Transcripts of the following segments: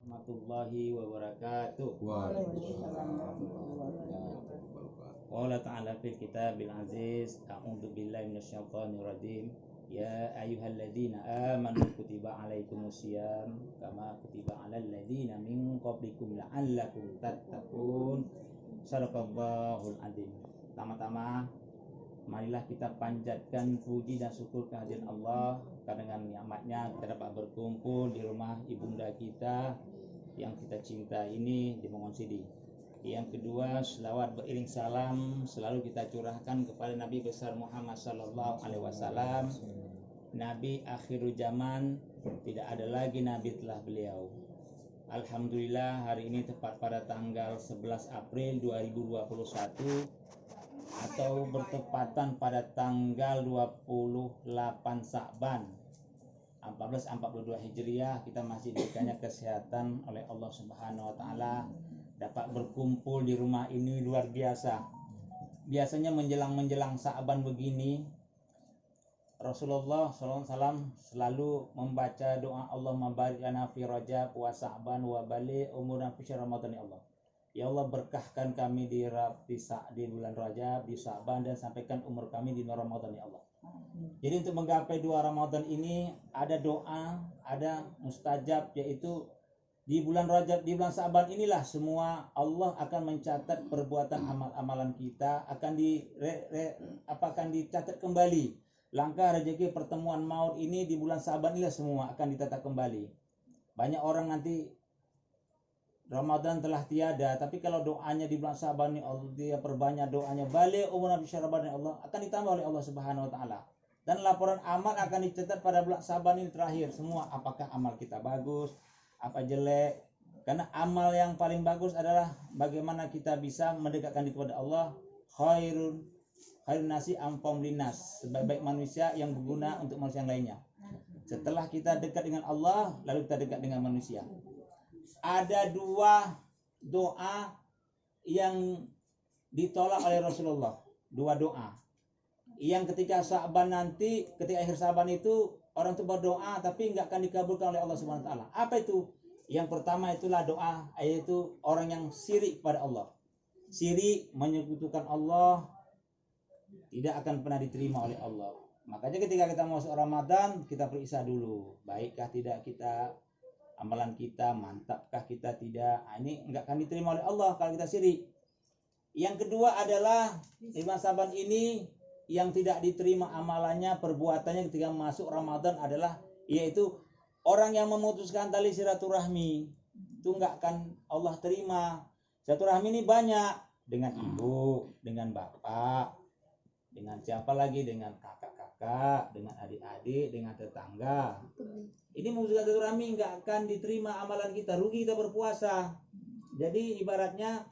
warahmatullahi wabarakatuh. Waalaikumsalam warahmatullahi wabarakatuh. Qala ta'ala fil kitabil aziz, a'udzu billahi minasyaitonir rajim. Ya ayyuhalladzina amanu kutiba alaikumusiyam kama kutiba alal ladzina min qablikum la'allakum tattaqun. Shadaqallahul adzim. Pertama-tama marilah kita panjatkan puji dan syukur kehadiran Allah karena dengan nikmatnya kita dapat berkumpul di rumah ibunda kita yang kita cinta ini di Mongonsidi. Yang kedua, selawat beriring salam selalu kita curahkan kepada Nabi besar Muhammad sallallahu alaihi wasallam, Nabi akhirul zaman, tidak ada lagi nabi telah beliau. Alhamdulillah hari ini tepat pada tanggal 11 April 2021 atau bertepatan pada tanggal 28 Sa'ban 1442 Hijriah, kita masih diberikannya kesehatan oleh Allah Subhanahu wa taala dapat berkumpul di rumah ini luar biasa. Biasanya menjelang Sa'ban begini Rasulullah SAW selalu membaca doa Allahumma barik lana fi Rajab wa Sa'ban wa bali umurna fi Ramadan ya Allah. Ya Allah, berkahkan kami di bulan Rajab, di Sa'ban, dan sampaikan umur kami di Ramadan ya Allah. Jadi untuk menggapai 2 Ramadan ini ada doa, ada mustajab, yaitu di bulan Rajab, di bulan Sa'ban inilah semua Allah akan mencatat perbuatan amal-amalan kita, akan dicatat kembali. Langkah rezeki pertemuan maut ini di bulan Sa'ban inilah semua akan ditata kembali. Banyak orang nanti Ramadan telah tiada, tapi kalau doanya di bulan Sa'ban ini Allah dia perbanyak doanya, balik umur Nabi Syaraban Allah akan ditambah oleh Allah Subhanahu wa taala. Dan laporan amal akan dicatat pada bulan Sa'ban ini terakhir semua, apakah amal kita bagus, apa jelek. Karena amal yang paling bagus adalah bagaimana kita bisa mendekatkan diri kepada Allah. Khairun nasi amfam linas, sebaik-baik manusia yang berguna untuk manusia yang lainnya. Setelah kita dekat dengan Allah, lalu kita dekat dengan manusia. Ada 2 doa yang ditolak oleh Rasulullah. 2 doa yang ketika Sa'ban nanti, ketika akhir Sa'ban itu orang itu berdoa tapi enggak akan dikabulkan oleh Allah Subhanahu wa taala. Apa itu? Yang pertama itulah doa, yaitu orang yang syirik kepada Allah. Syirik, menyekutukan Allah, tidak akan pernah diterima oleh Allah. Makanya ketika kita masuk Ramadan, kita periksa dulu, baikkah tidak kita, amalan kita, mantapkah kita tidak. Ini enggak akan diterima oleh Allah kalau kita syirik. Yang kedua adalah di bulan Sa'ban ini yang tidak diterima amalannya, perbuatannya ketika masuk Ramadan adalah yaitu orang yang memutuskan tali silaturahmi. Itu enggak akan Allah terima. Silaturahmi ini banyak, dengan ibu, dengan bapak, dengan siapa lagi, dengan kakak-kakak, dengan adik-adik, dengan tetangga. Ini memutuskan silaturahmi enggak akan diterima amalan kita, rugi kita berpuasa. Jadi ibaratnya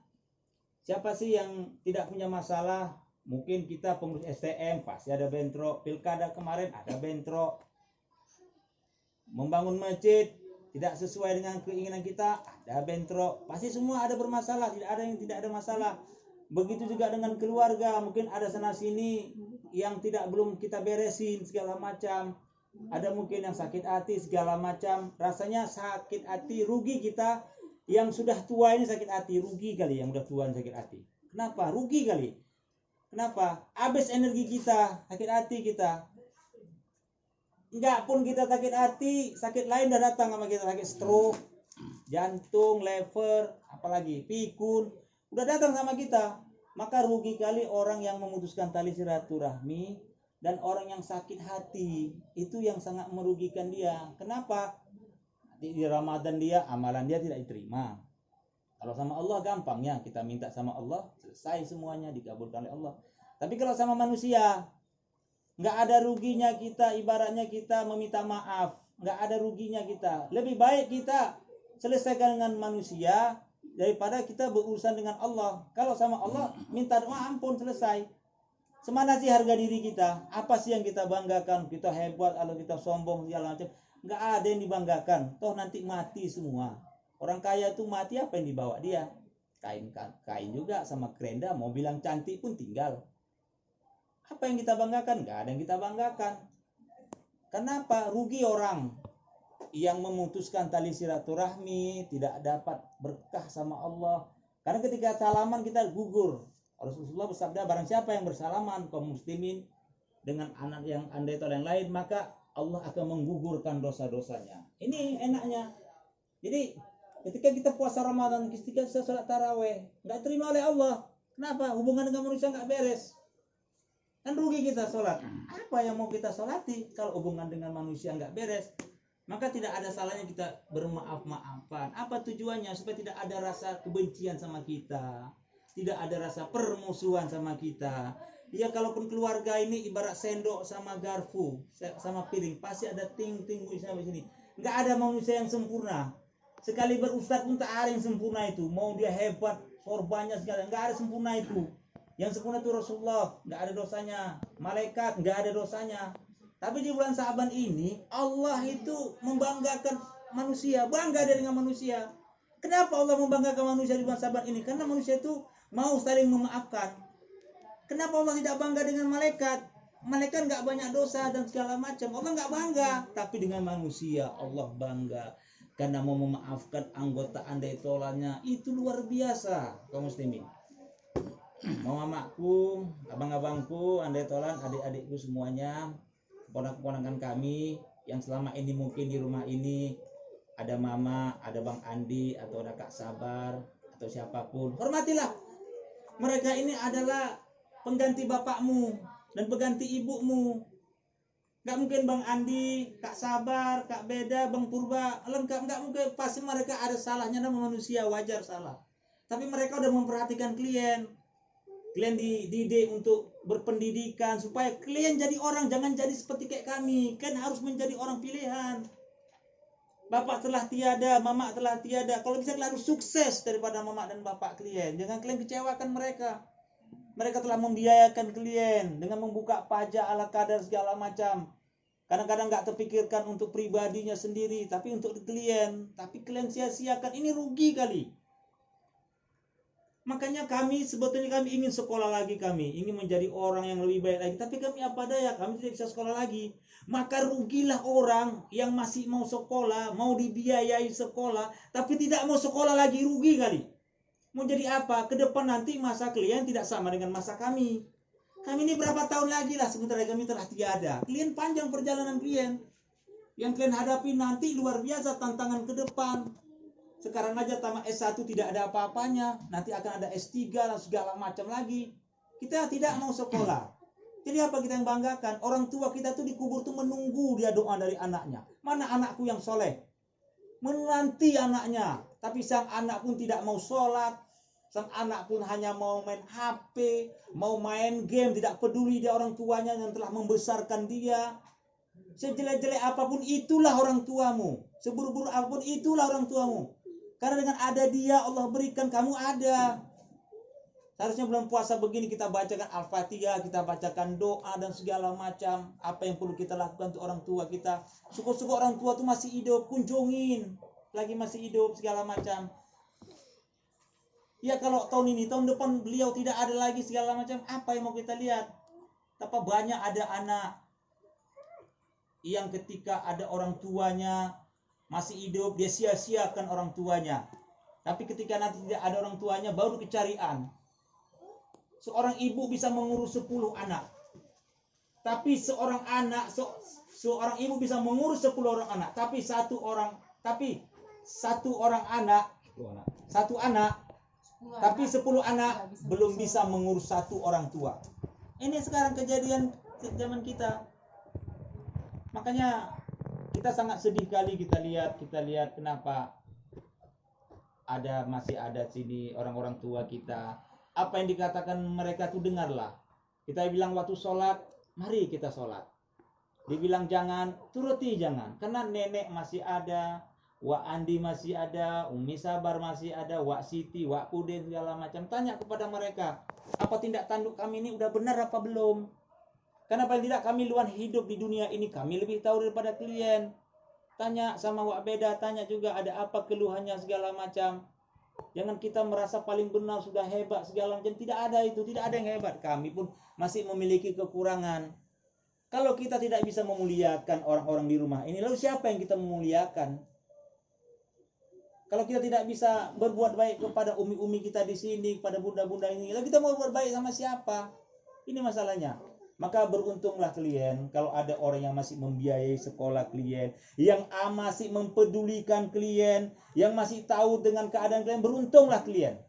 siapa sih yang tidak punya masalah? Mungkin kita pengurus STM pasti ada bentrok, pilkada kemarin ada bentrok, membangun masjid tidak sesuai dengan keinginan kita ada bentrok, pasti semua ada bermasalah, tidak ada yang tidak ada masalah. Begitu juga dengan keluarga, mungkin ada sana sini yang belum kita beresin segala macam. Ada mungkin yang sakit hati segala macam. Rasanya sakit hati, rugi kita yang sudah tua ini sakit hati, rugi kali yang sudah tua sakit hati. Kenapa? Rugi kali. Kenapa? Habis energi kita, sakit hati kita. Enggak pun kita sakit hati, sakit lain udah datang sama kita, sakit stroke, jantung, lever, apalagi pikun, udah datang sama kita. Maka rugi kali orang yang memutuskan tali silaturahmi dan orang yang sakit hati, itu yang sangat merugikan dia. Kenapa? Di Ramadan dia, amalan dia tidak diterima. Kalau sama Allah gampangnya, kita minta sama Allah, selesai semuanya, dikabulkan oleh Allah. Tapi kalau sama manusia, nggak ada ruginya kita, ibaratnya kita meminta maaf, nggak ada ruginya kita. Lebih baik kita selesaikan dengan manusia daripada kita berurusan dengan Allah. Kalau sama Allah, minta doa ampun, selesai. Semana sih harga diri kita? Apa sih yang kita banggakan? Kita hebat, atau kita sombong, segala macam. Nggak ada yang dibanggakan. Toh nanti mati semua. Orang kaya itu mati, apa yang dibawa dia? Kain juga sama kerenda, mau bilang cantik pun tinggal. Apa yang kita banggakan? Nggak ada yang kita banggakan. Kenapa? Rugi orang. yang memutuskan tali silaturahmi, tidak dapat berkah sama Allah. Karena ketika salaman kita gugur. Rasulullah bersabda, barang siapa yang bersalaman kaum muslimin dengan anak yang andai atau yang lain, maka Allah akan menggugurkan dosa-dosanya. Ini enaknya. Jadi ketika kita puasa Ramadan, ketika kita sholat taraweh, nggak terima oleh Allah. Kenapa? Hubungan dengan manusia nggak beres. Kan rugi kita sholat. Apa yang mau kita sholati kalau hubungan dengan manusia nggak beres? Maka tidak ada salahnya kita bermaaf-maafan. Apa tujuannya? Supaya tidak ada rasa kebencian sama kita, tidak ada rasa permusuhan sama kita. Ya kalaupun keluarga ini ibarat sendok sama garpu sama piring, pasti ada ting-ting sampai sini. Nggak ada manusia yang sempurna. Sekali berustad pun tak ada yang sempurna itu. Mau dia hebat, korbannya segala, nggak ada sempurna itu. Yang sempurna itu Rasulullah, nggak ada dosanya. Malaikat nggak ada dosanya. Tapi di bulan Sa'ban ini Allah itu membanggakan manusia, bangga dengan manusia. Kenapa Allah membanggakan manusia di bulan Sa'ban ini? Karena manusia itu mau saling memaafkan. Kenapa Allah tidak bangga dengan malaikat? Malaikat nggak banyak dosa dan segala macam. Allah nggak bangga, tapi dengan manusia Allah bangga. Karena mau memaafkan anggota andai tolanya itu luar biasa, kaum muslimin. Mamaku, abang-abangku, andai tolan, adik-adikku semuanya, keponakan kami yang selama ini mungkin di rumah ini ada mama, ada Bang Andi atau ada Kak Sabar atau siapapun, hormatilah. Mereka ini adalah pengganti bapakmu dan pengganti ibumu. Gak mungkin Bang Andi, Kak Sabar, Kak Beda, Bang Purba lengkap, gak mungkin. Pasti mereka ada salahnya, nama manusia, wajar salah. Tapi mereka udah memperhatikan klien dididik untuk berpendidikan supaya klien jadi orang, jangan jadi seperti kayak kami. Kan harus menjadi orang pilihan. Bapak telah tiada, mama telah tiada. Kalau bisa harus sukses daripada mama dan bapak klien. Jangan klien kecewakan mereka. Mereka telah membiayakan klien dengan membuka pajak ala kadar segala macam. Kadang-kadang nggak terpikirkan untuk pribadinya sendiri, tapi untuk klien. Tapi klien sia-siakan, ini rugi kali. Makanya sebetulnya kami ingin sekolah lagi, kami ingin menjadi orang yang lebih baik lagi. Tapi kami apa daya, kami tidak bisa sekolah lagi. Maka rugilah orang yang masih mau sekolah, mau dibiayai sekolah, tapi tidak mau sekolah lagi, rugi kali. Mau jadi apa? Ke depan nanti masa klien tidak sama dengan masa kami. Kami ini berapa tahun lagi lah sementara kami telah tiada. Klien panjang perjalanan klien. Yang klien hadapi nanti luar biasa tantangan ke depan. Sekarang aja tamat S1 tidak ada apa-apanya. Nanti akan ada S3 dan segala macam lagi. Kita tidak mau sekolah. Jadi apa kita yang banggakan? Orang tua kita tuh dikubur tuh menunggu dia doa dari anaknya. Mana anakku yang soleh? Menanti anaknya. Tapi sang anak pun tidak mau sholat. Sang anak pun hanya mau main HP. Mau main game. Tidak peduli dia orang tuanya yang telah membesarkan dia. Sejelek-jelek apapun itulah orang tuamu. Seburuk-buruk apapun itulah orang tuamu. Karena dengan ada dia Allah berikan kamu ada. Seharusnya bulan puasa begini kita bacakan Al-Fatihah, kita bacakan doa dan segala macam. Apa yang perlu kita lakukan untuk orang tua kita. Syukur-syukur orang tua itu masih hidup, kunjungin. Lagi masih hidup segala macam. Ya kalau tahun ini, tahun depan beliau tidak ada lagi segala macam. Apa yang mau kita lihat? Tapi banyak ada anak yang ketika ada orang tuanya masih hidup, dia sia-siakan orang tuanya. Tapi ketika nanti tidak ada orang tuanya, baru kecarian. Seorang ibu bisa mengurus 10 anak. Tapi seorang ibu bisa mengurus 10 orang anak. Tapi satu anak, tapi 10 anak belum bisa mengurus satu orang tua. Ini sekarang kejadian zaman kita. Makanya kita sangat sedih kali kita lihat kenapa masih ada sini orang-orang tua kita. Apa yang dikatakan mereka tuh dengarlah. Kita bilang waktu sholat, mari kita sholat. Dibilang jangan, turuti jangan. Karena nenek masih ada, Wak Andi masih ada, Umi Sabar masih ada, Wak Siti, Wak Pudin segala macam. Tanya kepada mereka, apa tindak tanduk kami ini udah benar apa belum? Karena paling tidak kami luan hidup di dunia ini, kami lebih tahu daripada klien. Tanya sama Wak Beda, tanya juga ada apa keluhannya segala macam. Jangan kita merasa paling benar, sudah hebat segala macam. Tidak ada itu, tidak ada yang hebat. Kami pun masih memiliki kekurangan. Kalau kita tidak bisa memuliakan orang-orang di rumah ini, lalu siapa yang kita memuliakan? Kalau kita tidak bisa berbuat baik kepada umi-umi kita di sini, kepada bunda-bunda ini, lalu kita mau berbuat baik sama siapa? Ini masalahnya. Maka beruntunglah klien kalau ada orang yang masih membiayai sekolah klien, yang masih mempedulikan klien, yang masih tahu dengan keadaan klien, beruntunglah klien.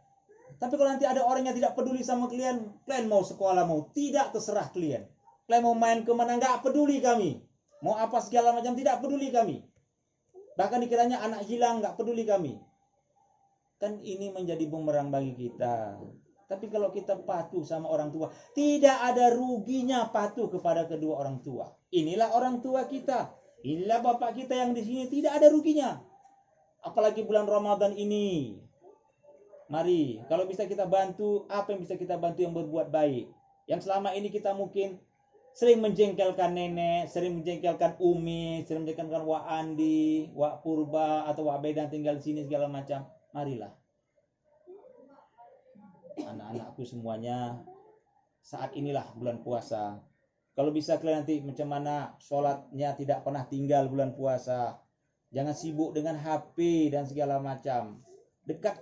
Tapi kalau nanti ada orang yang tidak peduli sama klien mau sekolah mau tidak, terserah klien. Klien mau main kemana, nggak peduli kami. Mau apa segala macam, tidak peduli kami. Bahkan dikiranya anak hilang, nggak peduli kami. Kan ini menjadi bumerang bagi kita. Tapi kalau kita patuh sama orang tua, tidak ada ruginya patuh kepada kedua orang tua. Inilah orang tua kita. Inilah bapak kita yang di sini, tidak ada ruginya. Apalagi bulan Ramadan ini. Mari, kalau bisa kita bantu, apa yang bisa kita bantu yang berbuat baik. Yang selama ini kita mungkin sering menjengkelkan nenek, sering menjengkelkan umi, sering menjengkelkan Wak Andi, Wak Purba, atau Wak Bedan tinggal di sini segala macam. Marilah. Anak-anakku semuanya, saat inilah bulan puasa. Kalau bisa kalian nanti macam mana sholatnya tidak pernah tinggal bulan puasa. Jangan sibuk dengan HP dan segala macam. Dekatkan